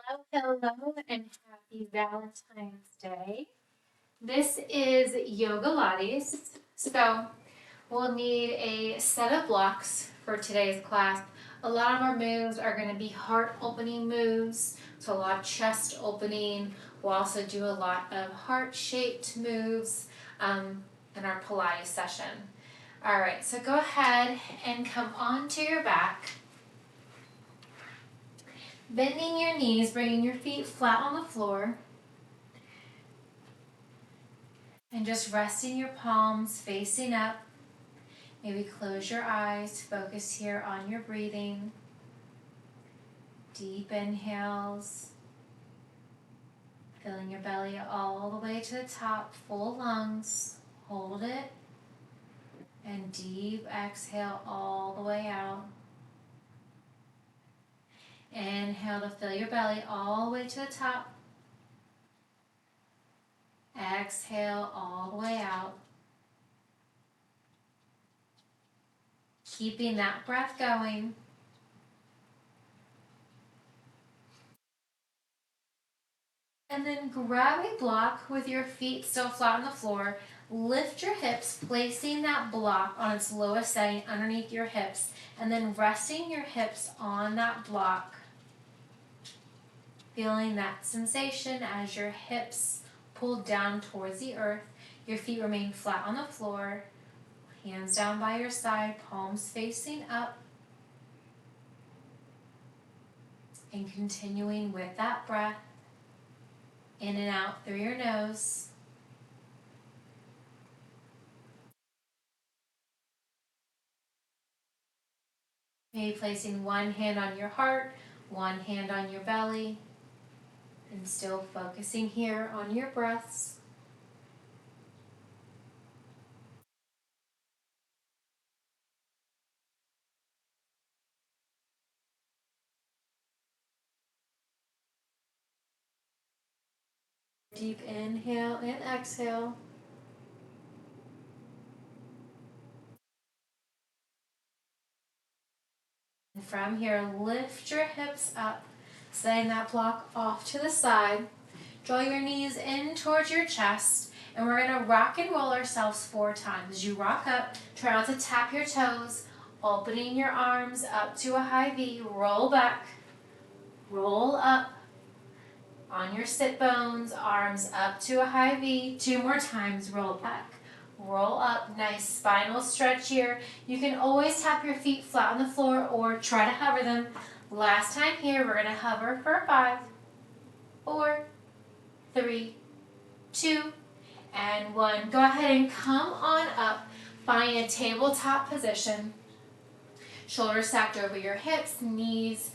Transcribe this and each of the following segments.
Hello, hello, and happy Valentine's Day. This is Yogalates. So, we'll need a set of blocks for today's class. A lot of our moves are going to be heart opening moves, so a lot of chest opening. We'll also do a lot of heart shaped moves in our Pilates session. All right, so go ahead and come onto your back. Bending your knees, bringing your feet flat on the floor. And just resting your palms facing up. Maybe close your eyes, focus here on your breathing. Deep inhales. Filling your belly all the way to the top, full lungs. Hold it. And deep exhale all the way out. Inhale to fill your belly all the way to the top. Exhale all the way out. Keeping that breath going. And then grab a block with your feet still flat on the floor. Lift your hips, placing that block on its lowest setting underneath your hips, and then resting your hips on that block. Feeling that sensation as your hips pull down towards the earth. Your feet remain flat on the floor. Hands down by your side, palms facing up. And continuing with that breath. In and out through your nose. Maybe placing one hand on your heart, one hand on your belly, and still focusing here on your breaths. Deep inhale and exhale. And from here, lift your hips up, setting that block off to the side. Draw your knees in towards your chest, and we're going to rock and roll ourselves 4 times. As you rock up, try not to tap your toes, opening your arms up to a high V, roll back, roll up. On your sit bones, arms up to a high V. 2 more times, roll back. Roll up, nice spinal stretch here. You can always tap your feet flat on the floor or try to hover them. Last time here, we're going to hover for 5, 4, 3, 2, and 1. Go ahead and come on up. Find a tabletop position. Shoulders stacked over your hips, knees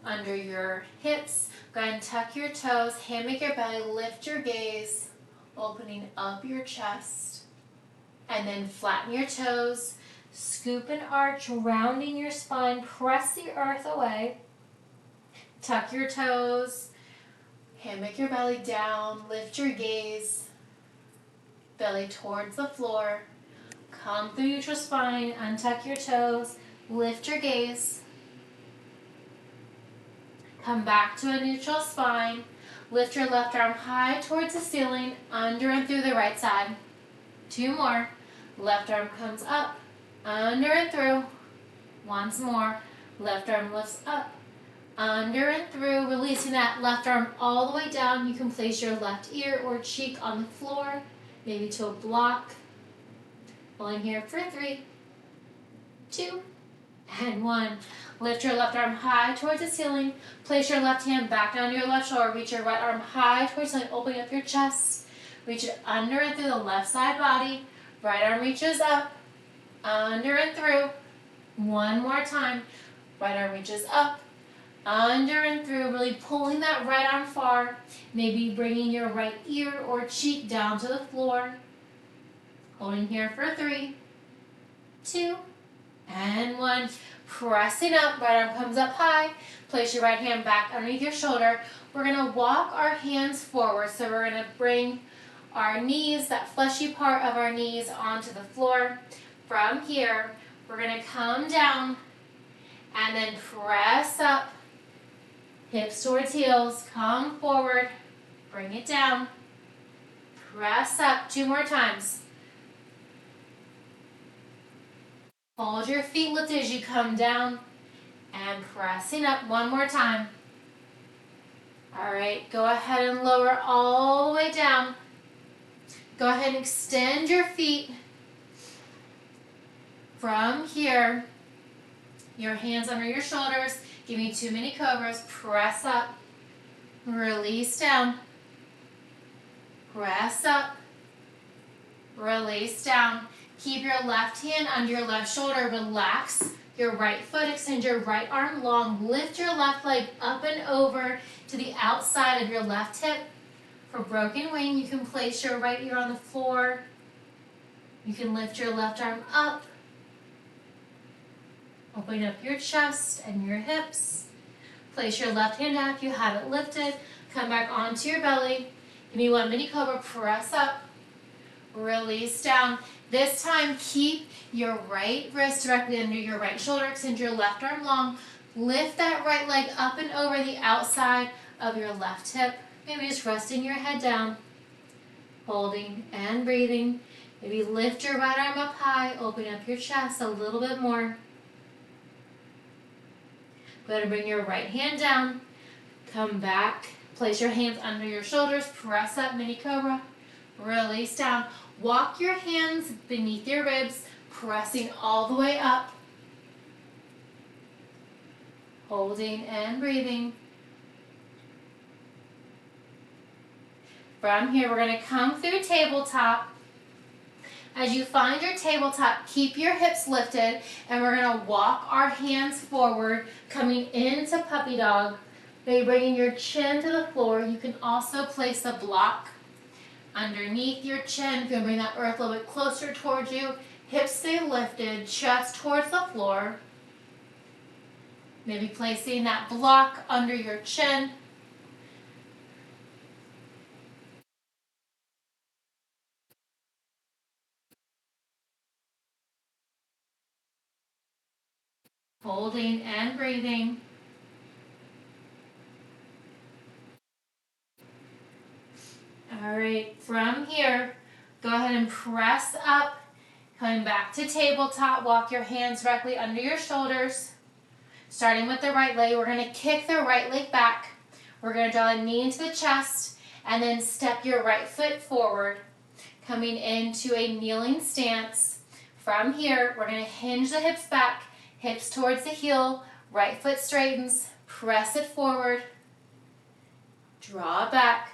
under your hips. Go ahead and tuck your toes, hammock your belly, lift your gaze, opening up your chest. And then flatten your toes, scoop and arch, rounding your spine, press the earth away. Tuck your toes, hammock your belly down, lift your gaze, belly towards the floor. Come through neutral spine, untuck your toes, lift your gaze. Come back to a neutral spine. Lift your left arm high towards the ceiling, under and through the right side. 2 more. Left arm comes up, under and through. Once more. Left arm lifts up, under and through. Releasing that left arm all the way down. You can place your left ear or cheek on the floor, maybe to a block. Holding here for 3, 2, and 1. Lift your left arm high towards the ceiling. Place your left hand back down your left shoulder. Reach your right arm high towards the ceiling, opening up your chest. Reach it under and through the left side body. Right arm reaches up, under and through. 1 more time. Right arm reaches up, under and through. Really pulling that right arm far. Maybe bringing your right ear or cheek down to the floor. Holding here for 3, 2, and 1. Pressing up, right arm comes up high. Place your right hand back underneath your shoulder. We're going to walk our hands forward. So we're going to bring our knees, that fleshy part of our knees, onto the floor. From here, we're going to come down and then press up. Hips towards heels. Come forward. Bring it down. Press up. 2 more times. Hold your feet lifted as you come down. And pressing up 1 more time. All right, go ahead and lower all the way down. Go ahead and extend your feet. From here, your hands under your shoulders. Give me 2 mini cobras. Press up. Release down. Press up. Release down. Keep your left hand under your left shoulder. Relax your right foot. Extend your right arm long. Lift your left leg up and over to the outside of your left hip. For broken wing, you can place your right ear on the floor. You can lift your left arm up. Open up your chest and your hips. Place your left hand down if you have it lifted. Come back onto your belly. Give me 1 mini cobra. Press up. Release down. This time, keep your right wrist directly under your right shoulder. Extend your left arm long. Lift that right leg up and over the outside of your left hip. Maybe just resting your head down. Holding and breathing. Maybe lift your right arm up high. Open up your chest a little bit more. Go ahead and bring your right hand down. Come back. Place your hands under your shoulders. Press up, mini cobra. Release down. Walk your hands beneath your ribs, pressing all the way up. Holding and breathing. From here, we're going to come through tabletop. As you find your tabletop, keep your hips lifted, and we're going to walk our hands forward, coming into puppy dog. Maybe bringing your chin to the floor. You can also place a block underneath your chin. You're going to bring that earth a little bit closer towards you. Hips stay lifted, chest towards the floor. Maybe placing that block under your chin. Holding and breathing. All right, from here, go ahead and press up. Coming back to tabletop, walk your hands directly under your shoulders. Starting with the right leg, we're going to kick the right leg back. We're going to draw the knee into the chest and then step your right foot forward, coming into a kneeling stance. From here, we're going to hinge the hips back, hips towards the heel, right foot straightens, press it forward, draw back,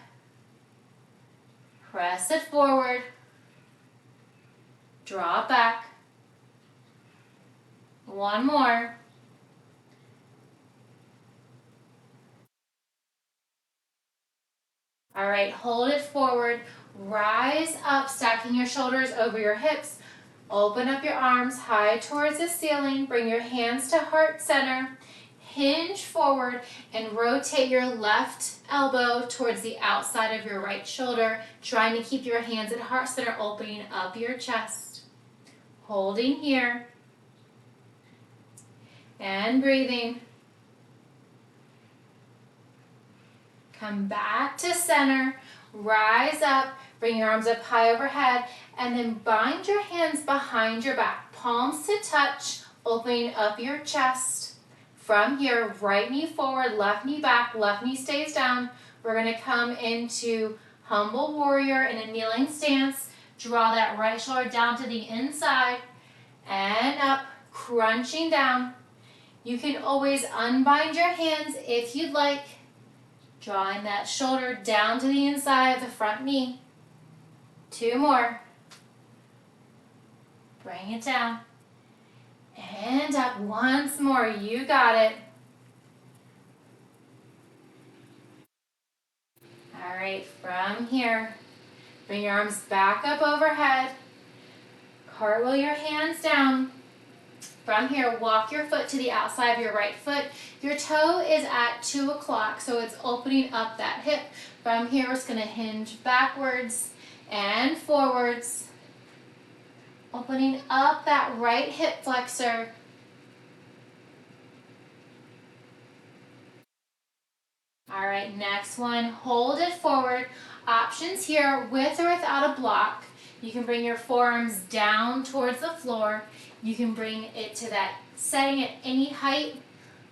press it forward, draw back. 1 more. All right, hold it forward. Rise up, stacking your shoulders over your hips. Open up your arms high towards the ceiling. Bring your hands to heart center. Hinge forward and rotate your left elbow towards the outside of your right shoulder, trying to keep your hands at heart center, opening up your chest. Holding here. And breathing. Come back to center. Rise up. Bring your arms up high overhead. And then bind your hands behind your back. Palms to touch, opening up your chest. From here, right knee forward, left knee back, left knee stays down. We're going to come into humble warrior in a kneeling stance. Draw that right shoulder down to the inside and up, crunching down. You can always unbind your hands if you'd like. Drawing that shoulder down to the inside of the front knee. 2 more. Bring it down. And up once more. You got it. All right, from here, bring your arms back up overhead. Cartwheel your hands down. From here, walk your foot to the outside of your right foot. Your toe is at 2 o'clock, so it's opening up that hip. From here, we're just going to hinge backwards and forwards. Opening up that right hip flexor. All right, next one, hold it forward. Options here, with or without a block. You can bring your forearms down towards the floor. You can bring it to that setting at any height,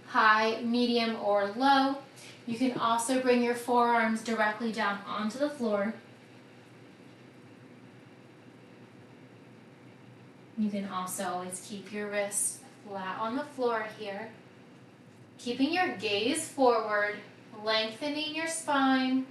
high, medium, or low. You can also bring your forearms directly down onto the floor. You can also always keep your wrists flat on the floor here. Keeping your gaze forward, lengthening your spine.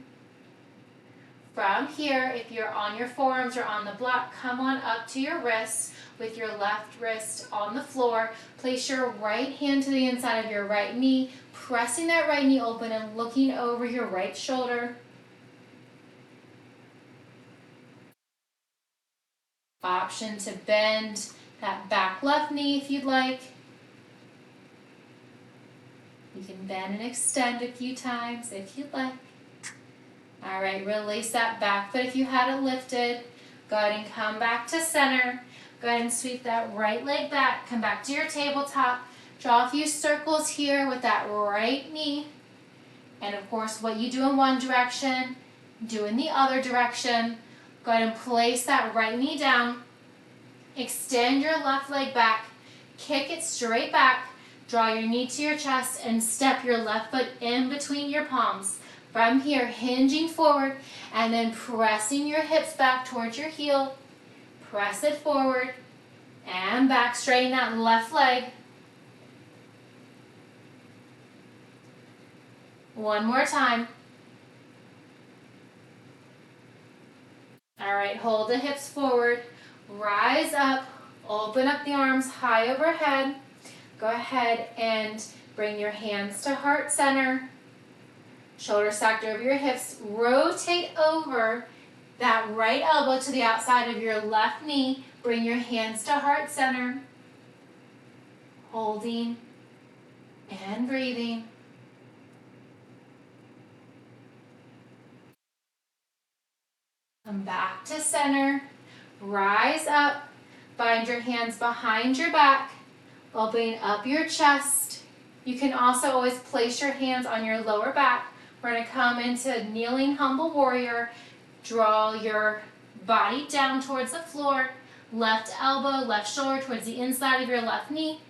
From here, if you're on your forearms or on the block, come on up to your wrists with your left wrist on the floor. Place your right hand to the inside of your right knee, pressing that right knee open and looking over your right shoulder. Option to bend that back left knee if you'd like. You can bend and extend a few times if you'd like. All right, release that back foot if you had it lifted. Go ahead and come back to center. Go ahead and sweep that right leg back. Come back to your tabletop. Draw a few circles here with that right knee. And of course, what you do in one direction, do in the other direction. Go ahead and place that right knee down. Extend your left leg back. Kick it straight back. Draw your knee to your chest and step your left foot in between your palms. From here, hinging forward and then pressing your hips back towards your heel. Press it forward and back. Straighten that left leg. One more time. All right, hold the hips forward. Rise up. Open up the arms high overhead. Go ahead and bring your hands to heart center. Shoulders stacked over your hips. Rotate over that right elbow to the outside of your left knee. Bring your hands to heart center. Holding and breathing. Come back to center. Rise up. Bind your hands behind your back. Opening up your chest. You can also always place your hands on your lower back. We're going to come into kneeling humble warrior. Draw your body down towards the floor. Left elbow, left shoulder towards the inside of your left knee.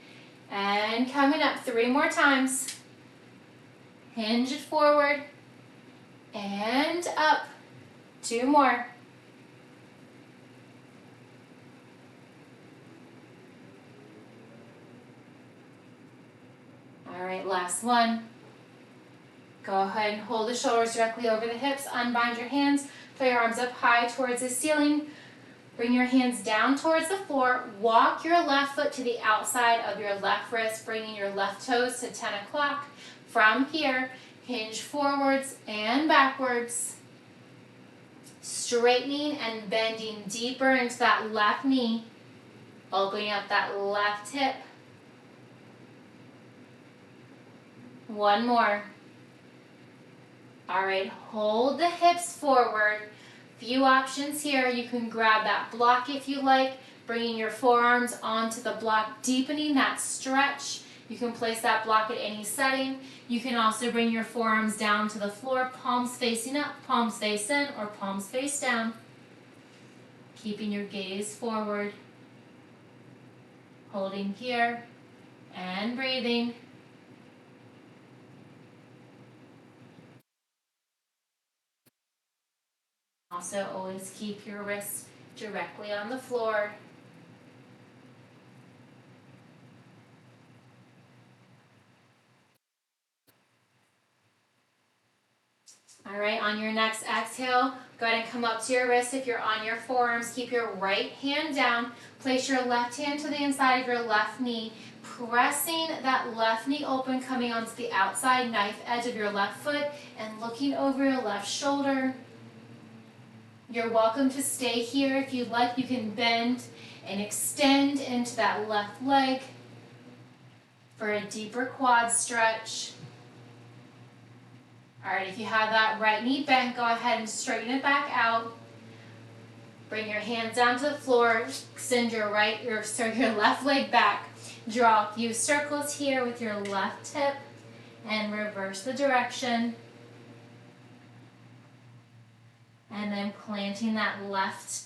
And coming up 3 more times. Hinge it forward. And up. 2 more. All right, last one. Go ahead and hold the shoulders directly over the hips. Unbind your hands. Throw your arms up high towards the ceiling. Bring your hands down towards the floor. Walk your left foot to the outside of your left wrist, bringing your left toes to 10 o'clock. From here, hinge forwards and backwards. Straightening and bending deeper into that left knee. Opening up that left hip. 1 more. All right, hold the hips forward. Few options here. You can grab that block if you like, bringing your forearms onto the block, deepening that stretch. You can place that block at any setting. You can also bring your forearms down to the floor, palms facing up, palms face in, or palms face down. Keeping your gaze forward. Holding here and breathing. Also, always keep your wrists directly on the floor. All right, on your next exhale, go ahead and come up to your wrist. If you're on your forearms, keep your right hand down. Place your left hand to the inside of your left knee, pressing that left knee open, coming onto the outside knife edge of your left foot and looking over your left shoulder. You're welcome to stay here. If you'd like, you can bend and extend into that left leg for a deeper quad stretch. All right, if you have that right knee bent, go ahead and straighten it back out. Bring your hands down to the floor. Extend your left leg back. Draw a few circles here with your left hip and reverse the direction. And then planting that left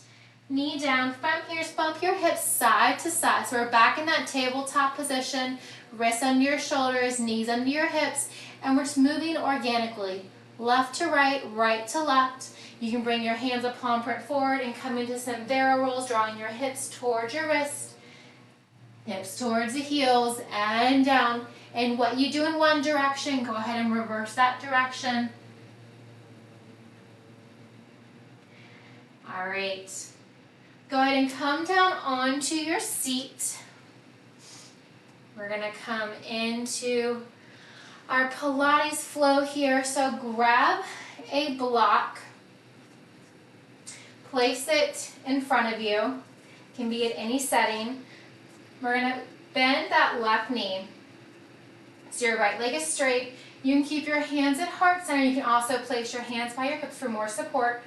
knee down. From here, just bump your hips side to side. So we're back in that tabletop position. Wrists under your shoulders, knees under your hips. And we're just moving organically. Left to right, right to left. You can bring your hands up, palm print forward, and come into some barrel rolls, drawing your hips towards your wrist. Hips towards the heels and down. And what you do in one direction, go ahead and reverse that direction. All right. Go ahead and come down onto your seat. We're going to come into our Pilates flow here. So grab a block. Place it in front of you. It can be at any setting. We're going to bend that left knee. So your right leg is straight. You can keep your hands at heart center. You can also place your hands by your hips for more support.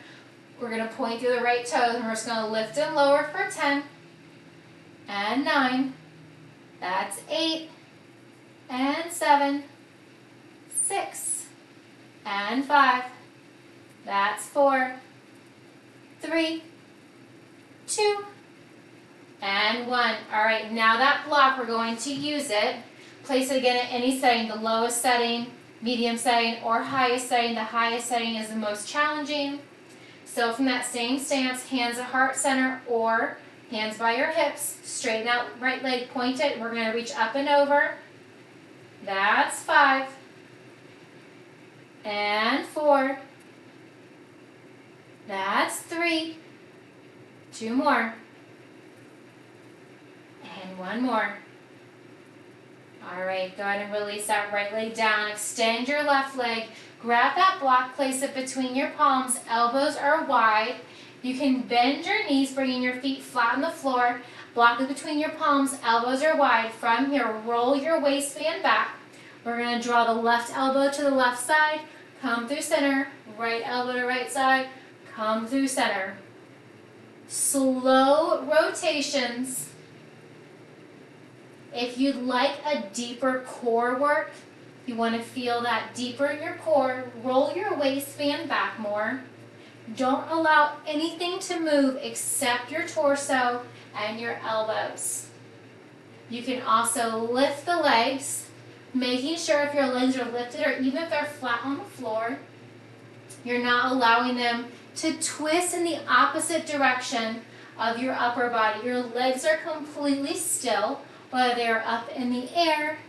We're going to point through the right toes, and we're just going to lift and lower for 10 and 9. That's 8 and 7, 6 and 5. That's 4, 3, 2, and 1. All right, now that block, we're going to use it. Place it again at any setting, the lowest setting, medium setting, or highest setting. The highest setting is the most challenging. So from that same stance, hands at heart center or hands by your hips, straighten out right leg, point it. We're going to reach up and over. That's 5 and 4. That's 3. 2 more. And 1 more. All right, go ahead and release that right leg down. Extend your left leg. Grab that block, place it between your palms. Elbows are wide. You can bend your knees, bringing your feet flat on the floor. Block it between your palms. Elbows are wide. From here, roll your waistband back. We're going to draw the left elbow to the left side. Come through center. Right elbow to right side. Come through center. Slow rotations. If you'd like a deeper core work, you want to feel that deeper in your core, roll your waistband back more. Don't allow anything to move except your torso and your elbows. You can also lift the legs, making sure if your legs are lifted or even if they're flat on the floor, you're not allowing them to twist in the opposite direction of your upper body. Your legs are completely still, whether they are up in the air,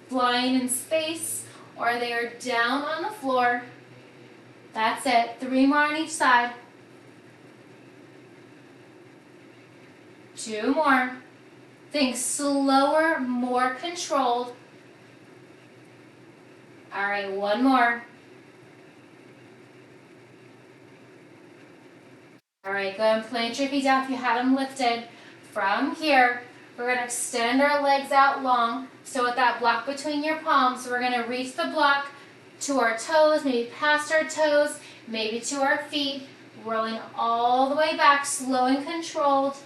flying in space, or they are down on the floor. That's it. 3 more on each side. 2 more. Think slower, more controlled. All right, 1 more. All right, go ahead and plant your feet down if you have them lifted. From here, we're going to extend our legs out long. So with that block between your palms, we're going to reach the block to our toes, maybe past our toes, maybe to our feet, rolling all the way back, slow and controlled.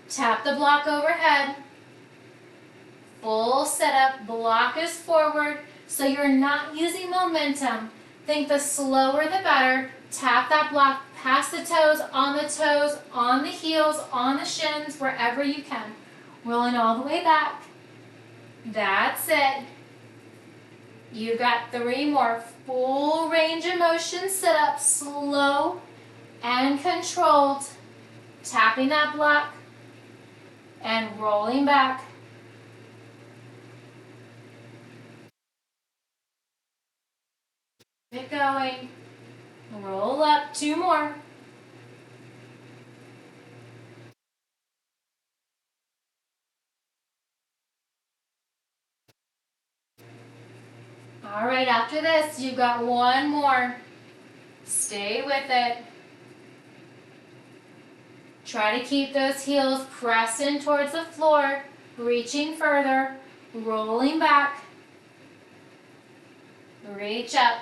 Tap the block overhead. Full setup, block is forward, so you're not using momentum. Think the slower the better. Tap that block past the toes, on the heels, on the shins, wherever you can. Rolling all the way back. That's it. You got 3 more. Full range of motion sit-ups, slow and controlled. Tapping that block and rolling back. Keep going. Roll up. 2 more. All right, after this, you've got 1 more. Stay with it. Try to keep those heels pressed in towards the floor, reaching further, rolling back. Reach up.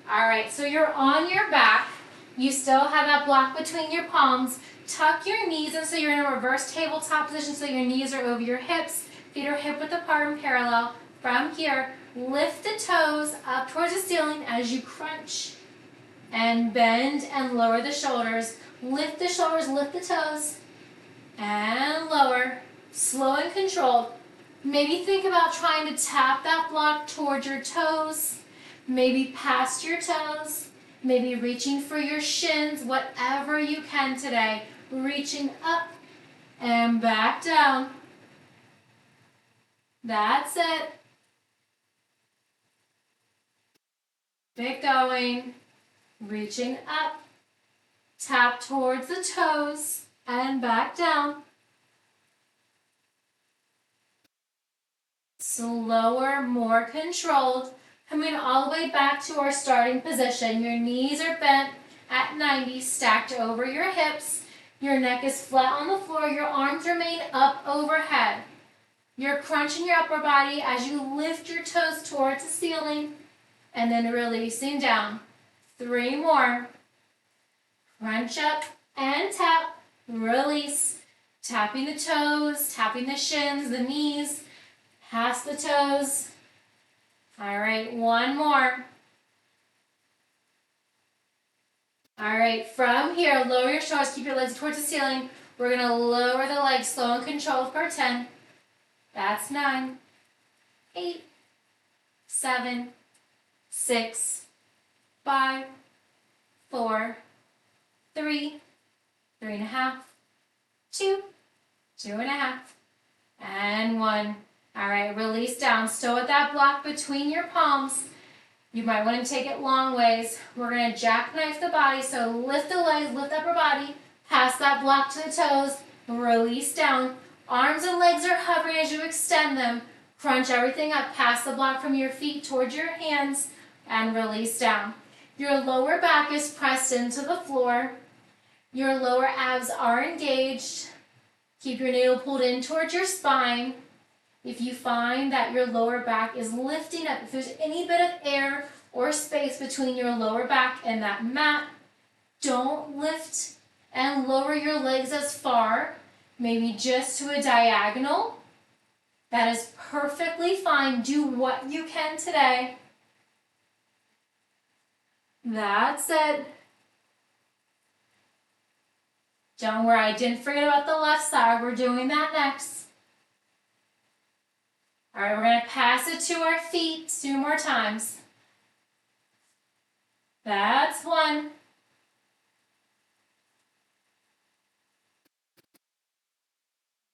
All right, so you're on your back. You still have that block between your palms. Tuck your knees in so you're in a reverse tabletop position so your knees are over your hips. Feet are hip width apart and parallel. From here, lift the toes up towards the ceiling as you crunch And bend and lower the shoulders. Lift the shoulders, lift the toes. And lower. Slow and controlled. Maybe think about trying to tap that block towards your toes. Maybe past your toes. Maybe reaching for your shins. Whatever you can today. Reaching up and back down. That's it. Keep going. Reaching up. Tap towards the toes and back down. Slower, more controlled. Coming all the way back to our starting position. Your knees are bent at 90, stacked over your hips. Your neck is flat on the floor. Your arms remain up overhead. You're crunching your upper body as you lift your toes towards the ceiling and then releasing down. 3 more. Crunch up and tap. Release. Tapping the toes, tapping the shins, the knees, past the toes. All right, 1 more. All right, from here, lower your shoulders, keep your legs towards the ceiling. We're going to lower the legs slow and controlled for 10. That's 9, 8, 7, 6, 5, 4, 3, 3.5, 2, 2.5, and 1. All right, release down. Stow at that block between your palms. You might want to take it long ways. We're going to jackknife the body, so lift the legs, lift upper body, pass that block to the toes, release down. Arms and legs are hovering as you extend them. Crunch everything up, pass the block from your feet towards your hands, and release down. Your lower back is pressed into the floor. Your lower abs are engaged. Keep your navel pulled in towards your spine. If you find that your lower back is lifting up, if there's any bit of air or space between your lower back and that mat, don't lift and lower your legs as far, maybe just to a diagonal. That is perfectly fine. Do what you can today. That's it. Don't worry, I didn't forget about the left side. We're doing that next. All right, we're going to pass it to our feet 2 more times. That's 1.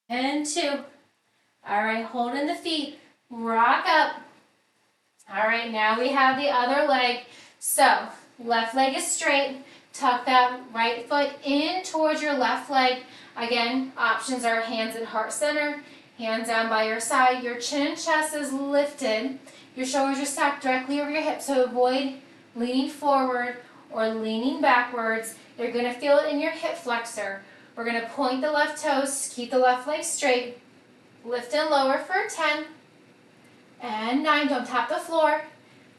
And 2. All right, holding the feet. Rock up. All right, now we have the other leg. So, left leg is straight. Tuck that right foot in towards your left leg. Again, options are hands at heart center. Hands down by your side. Your chin and chest is lifted. Your shoulders are stacked directly over your hips, so avoid leaning forward or leaning backwards. You're going to feel it in your hip flexor. We're going to point the left toes, keep the left leg straight. Lift and lower for 10. And 9. Don't tap the floor.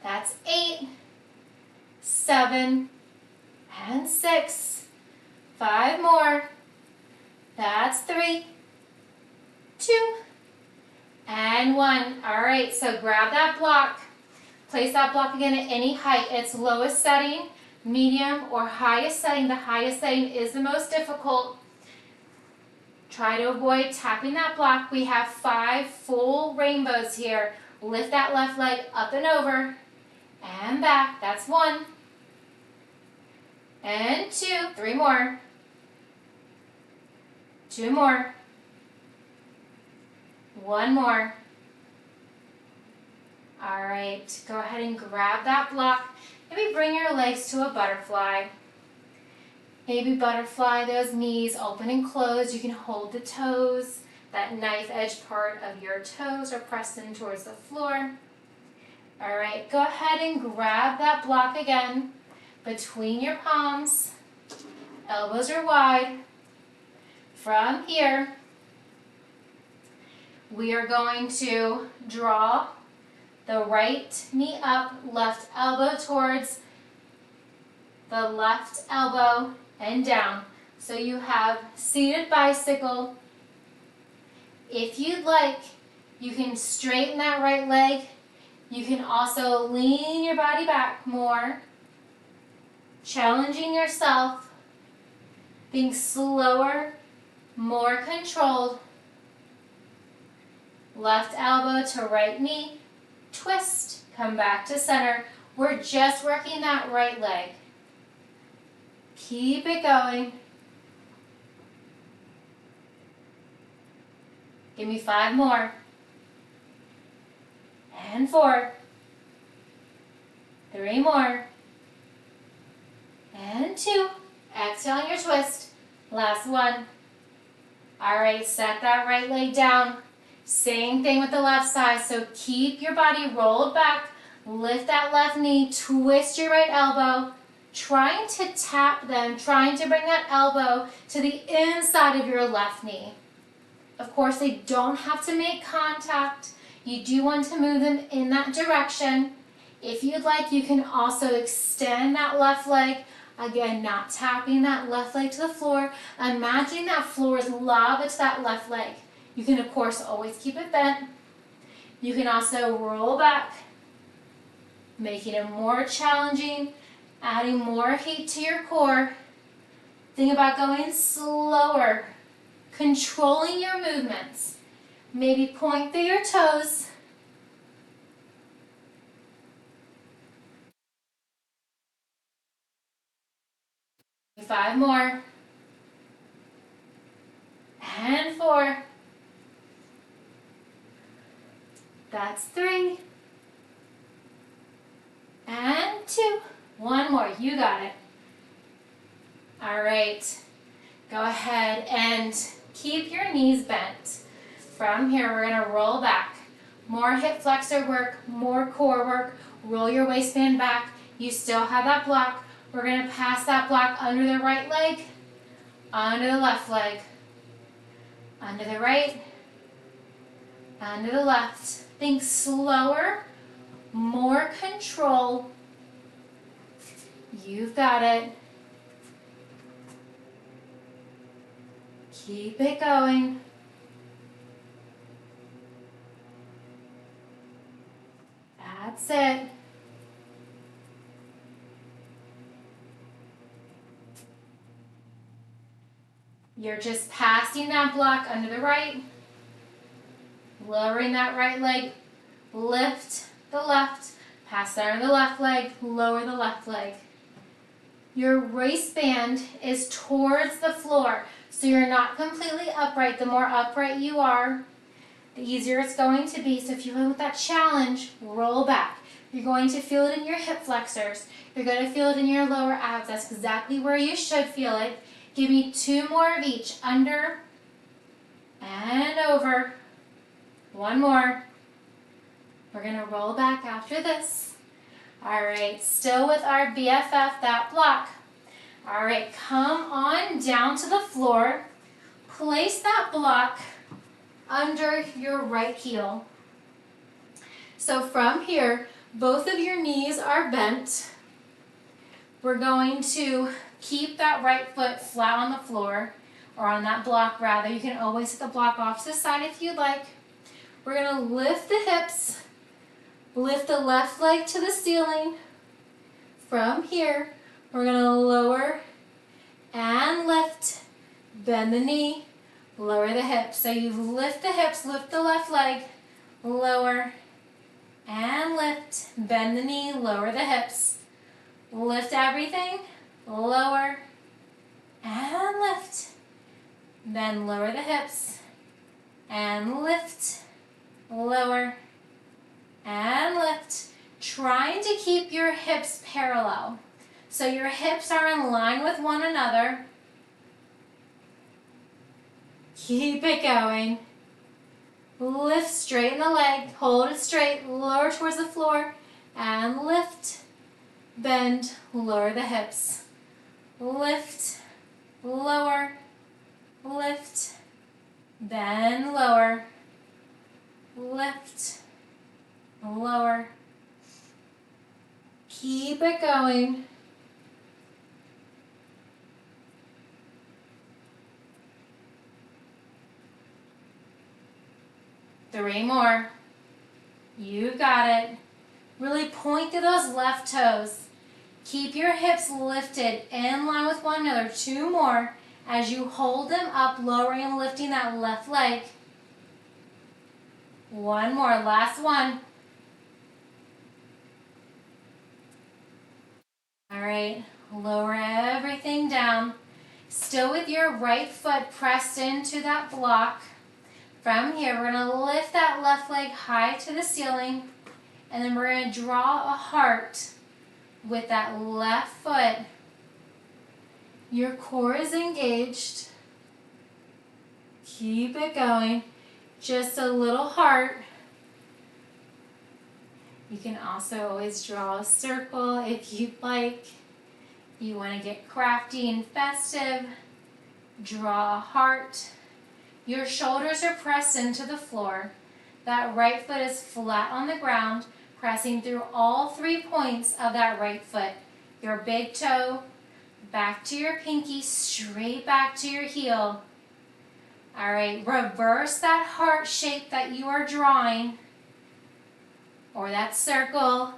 That's 8, 7, and 6. 5 more. That's 3, 2, and 1. All right, so grab that block. Place that block again at any height. It's lowest setting, medium, or highest setting. The highest setting is the most difficult. Try to avoid tapping that block. We have 5 full rainbows here. Lift that left leg up and over and back. That's 1. And 2. 3 more. 2 more. 1 more. All right, go ahead and grab that block. Maybe bring your legs to a butterfly. Maybe butterfly those knees open and close. You can hold the toes. That knife edge part of your toes are pressed in towards the floor. All right, go ahead and grab that block again between your palms. Elbows are wide. From here, we are going to draw the right knee up, left elbow towards the left elbow and down. So you have seated bicycle. If you'd like, you can straighten that right leg. You can also lean your body back more. challenging yourself. Think slower, more controlled. Left elbow to right knee, twist, come back to center. We're just working that right leg. Keep it going. Give me 5 more. And 4. 3 more. And 2. Exhaling your twist. Last 1. All right, set that right leg down. Same thing with the left side. So keep your body rolled back. Lift that left knee. Twist your right elbow. Trying to tap them. Trying to bring that elbow to the inside of your left knee. Of course, they don't have to make contact. You do want to move them in that direction. If you'd like, you can also extend that left leg. Again, not tapping that left leg to the floor. Imagining that floor is lava to that left leg. You can, of course, always keep it bent. You can also roll back, making it more challenging, adding more heat to your core. Think about going slower, controlling your movements. Maybe point through your toes. Five more. And 4. That's 3. And 2. 1 more. You got it. All right. Go ahead and keep your knees bent. From here, we're going to roll back. More hip flexor work, more core work. Roll your waistband back. You still have that block. We're going to pass that block under the right leg, under the left leg, under the right, under the left. Think slower, more control. You've got it. Keep it going. That's it. You're just passing that block under the right, lowering that right leg, lift the left, pass that under the left leg, lower the left leg. Your waistband is towards the floor, so you're not completely upright. The more upright you are, the easier it's going to be. So if you want that challenge, roll back. You're going to feel it in your hip flexors. You're going to feel it in your lower abs. That's exactly where you should feel it. Give me 2 more of each. Under and over. 1 more. We're going to roll back after this. All right, still with our BFF, that block. All right, come on down to the floor. Place that block under your right heel. So from here, both of your knees are bent. We're going to keep that right foot flat on the floor, or on that block rather. You can always hit the block off to the side if you'd like. We're going to lift the hips, lift the left leg to the ceiling. From here, we're going to lower and lift, bend the knee, lower the hips. So you lift the hips, lift the left leg, lower and lift, bend the knee, lower the hips. Lift everything, lower and lift. Then lower the hips and lift, lower and lift. Trying to keep your hips parallel. So your hips are in line with one another. Keep it going. Lift, straighten the leg, hold it straight, lower towards the floor, and lift, bend, lower the hips. Lift, lower, lift, bend, lower, lift, lower. Keep it going. Three more. You got it. Really point to those left toes. Keep your hips lifted in line with one another. 2 more as you hold them up, lowering and lifting that left leg. 1 more, last one. All right, lower everything down. Still with your right foot pressed into that block. From here, we're going to lift that left leg high to the ceiling, and then we're going to draw a heart with that left foot. Your core is engaged. Keep it going. Just a little heart. You can also always draw a circle if you'd like. You want to get crafty and festive. Draw a heart. Your shoulders are pressed into the floor. That right foot is flat on the ground, pressing through all 3 points of that right foot. Your big toe, back to your pinky, straight back to your heel. All right, reverse that heart shape that you are drawing, or that circle,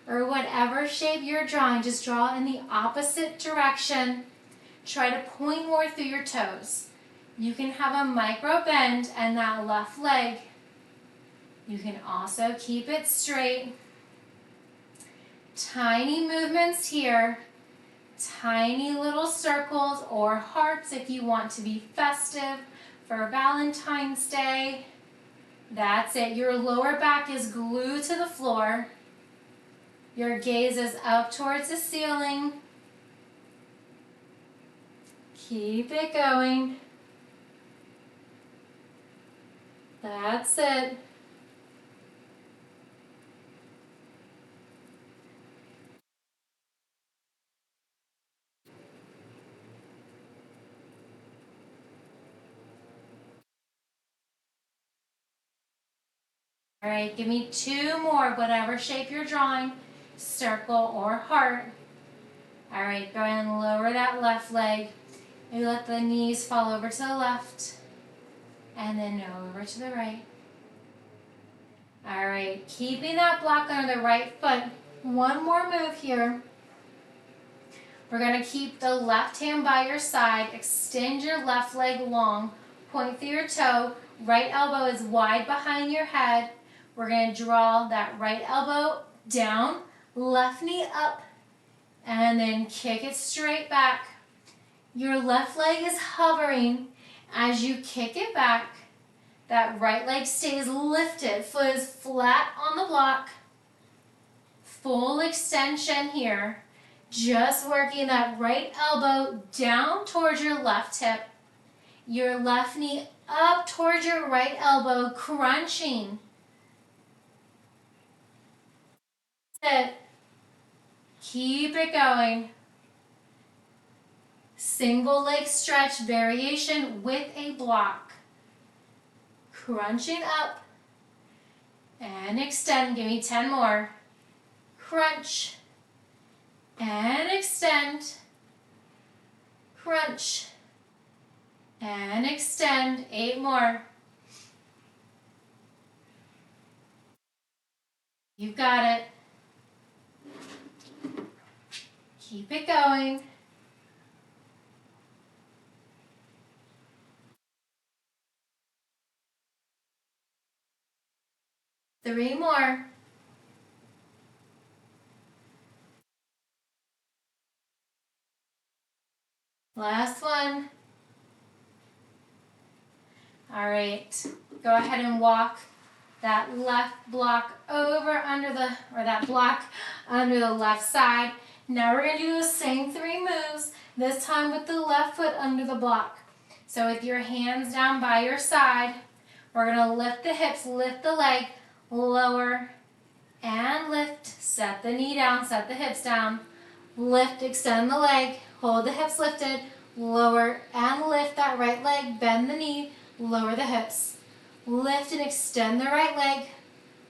or whatever shape you're drawing. Just draw in the opposite direction. Try to point more through your toes. You can have a micro bend in that left leg. You can also keep it straight. Tiny movements here. Tiny little circles or hearts if you want to be festive for Valentine's Day. That's it. Your lower back is glued to the floor. Your gaze is up towards the ceiling. Keep it going. That's it. All right, give me 2 more, whatever shape you're drawing, circle or heart. All right, go ahead and lower that left leg. Maybe let the knees fall over to the left and then over to the right. All right, keeping that block under the right foot. 1 more move here. We're going to keep the left hand by your side. Extend your left leg long. Point through your toe. Right elbow is wide behind your head. We're going to draw that right elbow down, left knee up, and then kick it straight back. Your left leg is hovering. As you kick it back, that right leg stays lifted. Foot is flat on the block. Full extension here. Just working that right elbow down towards your left hip. Your left knee up towards your right elbow, crunching. That's it. Keep it going. Single leg stretch variation with a block. Crunching up and extend. Give me 10 more. Crunch and extend. Crunch and extend. 8 more. You've got it. Keep it going. Three more. Last one. All right. Go ahead and walk that left block over under that block under the left side. Now we're going to do the same 3 moves, this time with the left foot under the block. So with your hands down by your side, we're going to lift the hips, lift the leg, lower, and lift. Set the knee down, set the hips down. Lift, extend the leg, hold the hips lifted, lower and lift that right leg, bend the knee, lower the hips. Lift and extend the right leg,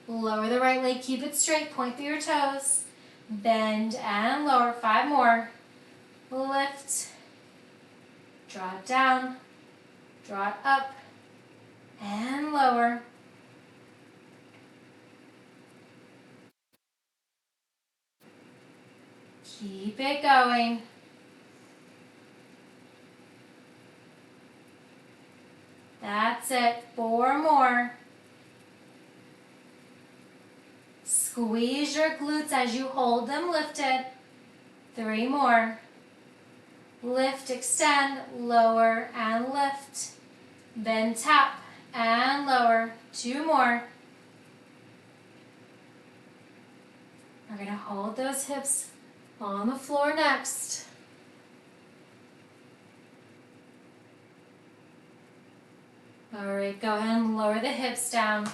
lower the right leg, keep it straight, point through your toes. Bend and lower. 5 more. Lift. Draw it down. Draw it up. And lower. Keep it going. That's it. 4 more. Squeeze your glutes as you hold them lifted. 3 more. Lift, extend, lower, and lift. Then tap and lower. 2 more. We're going to hold those hips on the floor next. All right, go ahead and lower the hips down.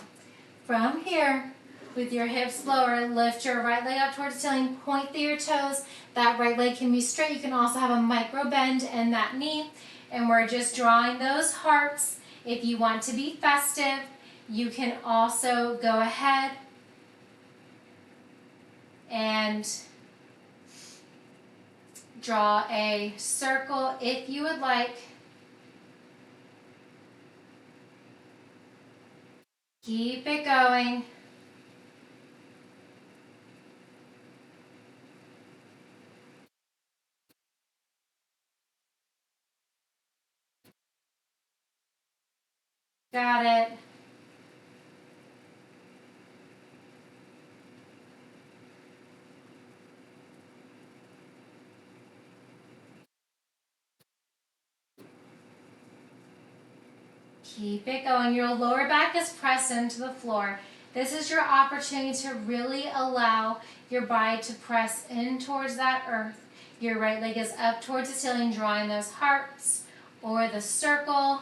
From here, with your hips lower, lift your right leg up towards the ceiling, point through your toes. That right leg can be straight. You can also have a micro bend in that knee. And we're just drawing those hearts. If you want to be festive, you can also go ahead and draw a circle if you would like. Keep it going. Got it. Keep it going. Your lower back is pressed into the floor. This is your opportunity to really allow your body to press in towards that earth. Your right leg is up towards the ceiling, drawing those hearts or the circle.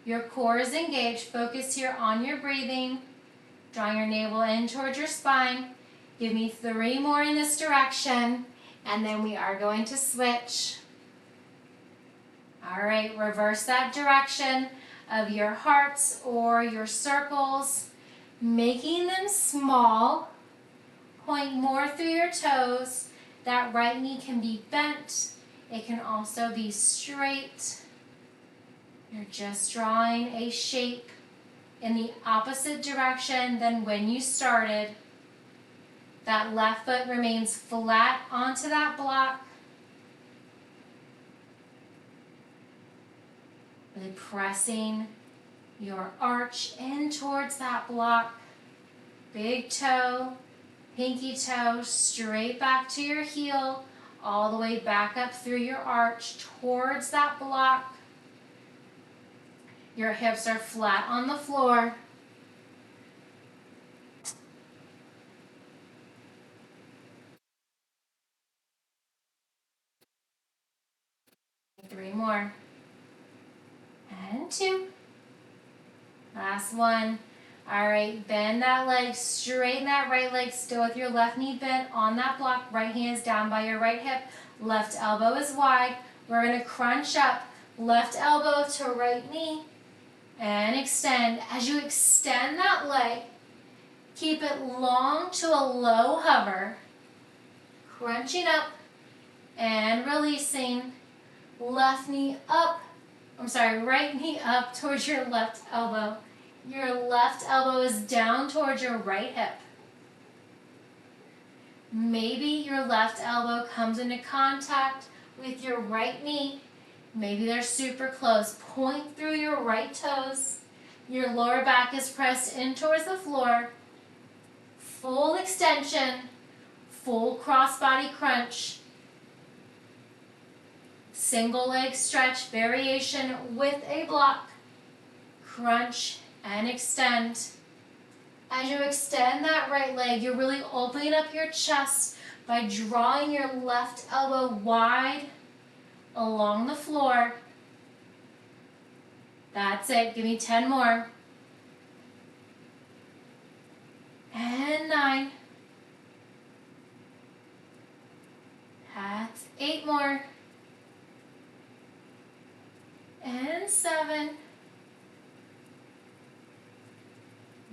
Your core is engaged. Focus here on your breathing. Drawing your navel in towards your spine. Give me 3 more in this direction, and then we are going to switch. All right, reverse that direction of your hearts or your circles, making them small. Point more through your toes. That right knee can be bent. It can also be straight. You're just drawing a shape in the opposite direction than when you started. That left foot remains flat onto that block. Really pressing your arch in towards that block. Big toe, pinky toe, straight back to your heel, all the way back up through your arch towards that block. Your hips are flat on the floor. Three more. And 2. Last one. All right, bend that leg, straighten that right leg, still with your left knee bent on that block. Right hand is down by your right hip. Left elbow is wide. We're going to crunch up. Left elbow to right knee. And extend. As you extend that leg, keep it long to a low hover. Crunching up and releasing. Right knee up towards your left elbow. Your left elbow is down towards your right hip. Maybe your left elbow comes into contact with your right knee. Maybe they're super close. Point through your right toes. Your lower back is pressed in towards the floor. Full extension. Full crossbody crunch. Single leg stretch variation with a block. Crunch and extend. As you extend that right leg, you're really opening up your chest by drawing your left elbow wide along the floor. That's it. Give me 10 more. And 9. That's 8 more. And 7.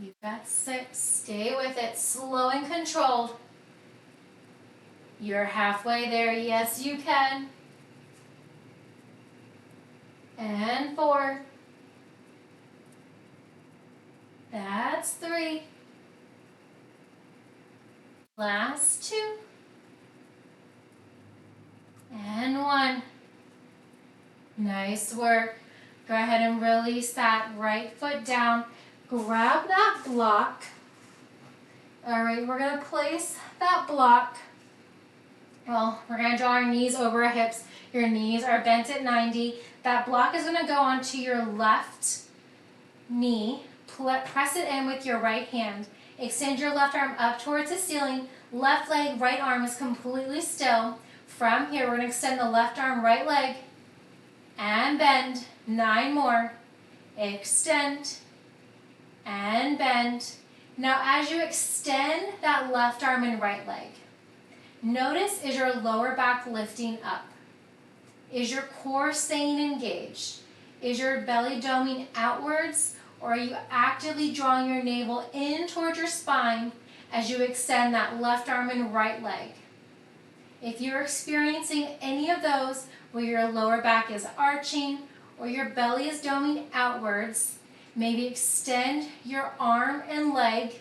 You've got 6. Stay with it. Slow and controlled. You're halfway there. Yes, you can. And 4. That's 3. Last 2. Nice work. Go ahead and release that right foot down. Grab that block. All right, we're going to place that block. Well, we're going to draw our knees over our hips. Your knees are bent at 90. That block is going to go onto your left knee. Press it in with your right hand. Extend your left arm up towards the ceiling. Left leg, right arm is completely still. From here, we're going to extend the left arm, right leg, and bend. 9 more. Extend and bend. Now, as you extend that left arm and right leg, notice, is your lower back lifting up? Is your core staying engaged? Is your belly doming outwards, or are you actively drawing your navel in towards your spine as you extend that left arm and right leg? If you're experiencing any of those where your lower back is arching or your belly is doming outwards, maybe extend your arm and leg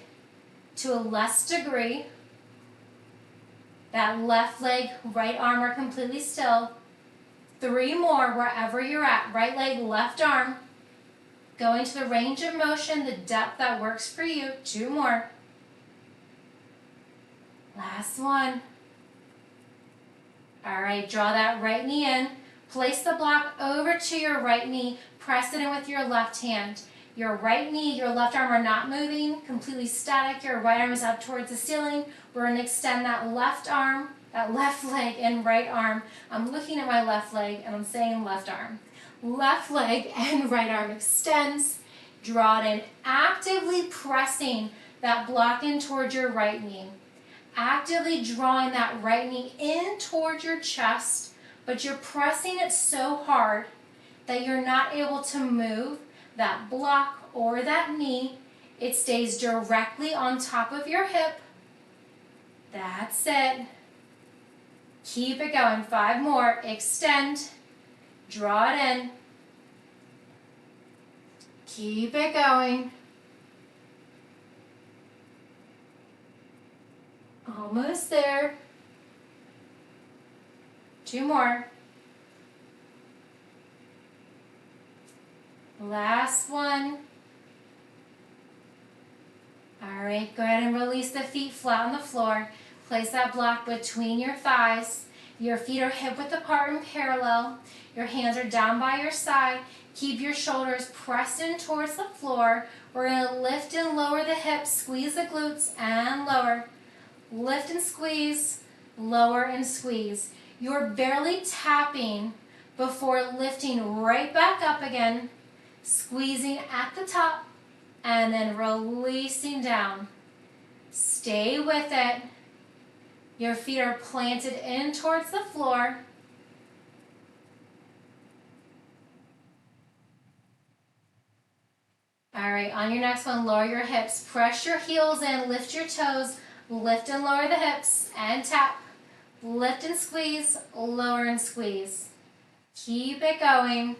to a less degree. That left leg, right arm are completely still. 3 more wherever you're at. Right leg, left arm. Going to the range of motion, the depth that works for you. 2 more. Last one. All right, draw that right knee in. Place the block over to your right knee. Press it in with your left hand. Your right knee, your left arm are not moving, completely static. Your right arm is up towards the ceiling. We're going to extend that left arm, that left leg and right arm. I'm looking at my left leg and I'm saying left arm. Left leg and right arm extends. Draw it in, actively pressing that block in towards your right knee. Actively drawing that right knee in towards your chest, but you're pressing it so hard that you're not able to move that block or that knee. It stays directly on top of your hip. That's it. Keep it going. 5 more. Extend. Draw it in. Keep it going. Almost there. 2 more. Last one. All right, go ahead and release the feet flat on the floor. Place that block between your thighs. Your feet are hip width apart and parallel. Your hands are down by your side. Keep your shoulders pressed in towards the floor. We're going to lift and lower the hips, squeeze the glutes, and lower. Lift and squeeze, lower and squeeze. You're barely tapping before lifting right back up again, squeezing at the top, and then releasing down. Stay with it. Your feet are planted in towards the floor. All right, on your next one, lower your hips. Press your heels in, lift your toes, lift and lower the hips, and tap. Lift and squeeze, lower and squeeze. Keep it going.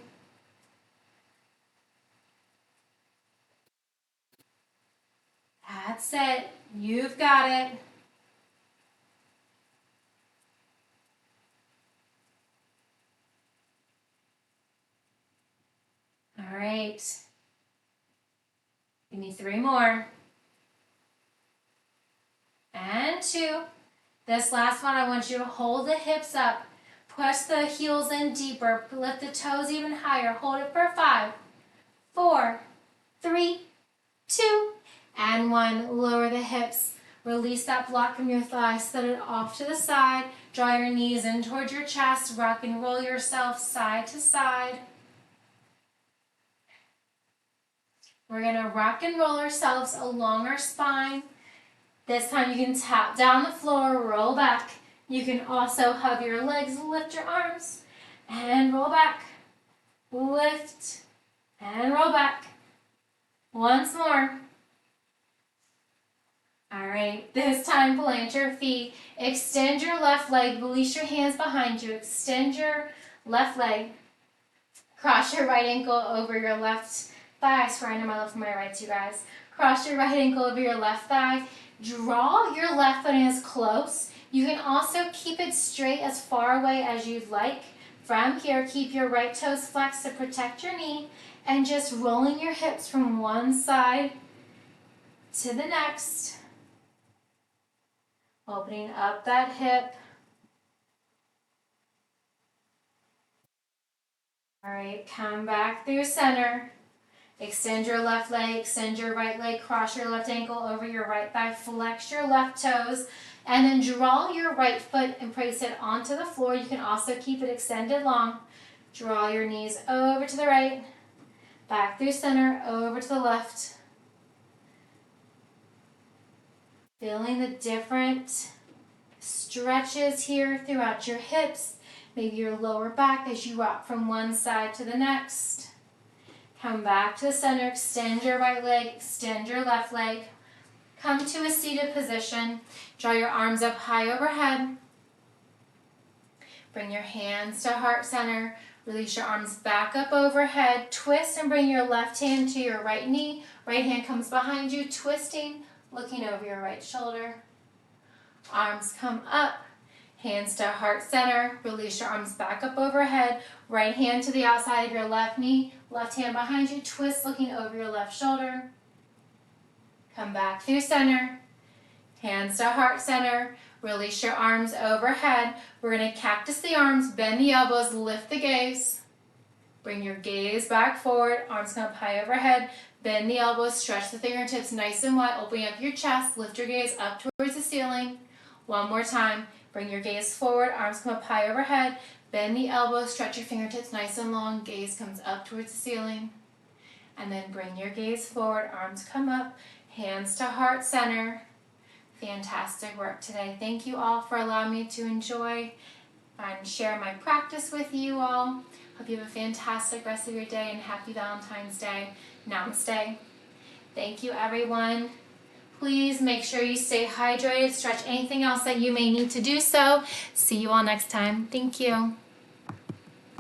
That's it. You've got it. All right. Give me 3 more. And 2. This last one, I want you to hold the hips up. Push the heels in deeper. Lift the toes even higher. Hold it for 5, 4, 3, 2, and 1. Lower the hips. Release that block from your thighs. Set it off to the side. Draw your knees in towards your chest. Rock and roll yourself side to side. We're going to rock and roll ourselves along our spine. This time you can tap down the floor, roll back. You can also hug your legs, lift your arms, and roll back. Lift, and roll back. Once more. All right, this time plant your feet. Extend your left leg, release your hands behind you. Extend your left leg. Cross your right ankle over your left thigh. Sorry, I know my left and my right, you guys. Cross your right ankle over your left thigh. Draw your left foot in as close. You can also keep it straight as far away as you'd like From here, keep your right toes flexed to protect your knee and just rolling your hips from one side to the next. Opening up that hip. All right, come back through center. Extend your left leg, extend your right leg, cross your left ankle over your right thigh, flex your left toes, and then draw your right foot and place it onto the floor. You can also keep it extended long. Draw your knees over to the right, back through center, over to the left. Feeling the different stretches here throughout your hips, maybe your lower back as you rock from one side to the next. Come back to the center, extend your right leg, extend your left leg. Come to a seated position. Draw your arms up high overhead. Bring your hands to heart center. Release your arms back up overhead. Twist and bring your left hand to your right knee. Right hand comes behind you, twisting, looking over your right shoulder. Arms come up. Hands to heart center. Release your arms back up overhead. Right hand to the outside of your left knee. Left hand behind you. Twist looking over your left shoulder. Come back through center. Hands to heart center. Release your arms overhead. We're going to cactus the arms. Bend the elbows. Lift the gaze. Bring your gaze back forward. Arms come up high overhead. Bend the elbows. Stretch the fingertips nice and wide. Opening up your chest. Lift your gaze up towards the ceiling. One more time. Bring your gaze forward, arms come up high overhead, bend the elbows, stretch your fingertips nice and long, gaze comes up towards the ceiling. And then bring your gaze forward, arms come up, hands to heart center. Fantastic work today. Thank you all for allowing me to enjoy and share my practice with you all. Hope you have a fantastic rest of your day and happy Valentine's Day. Namaste. Thank you, everyone. Please make sure you stay hydrated, stretch anything else that you may need to do so. See you all next time. Thank you.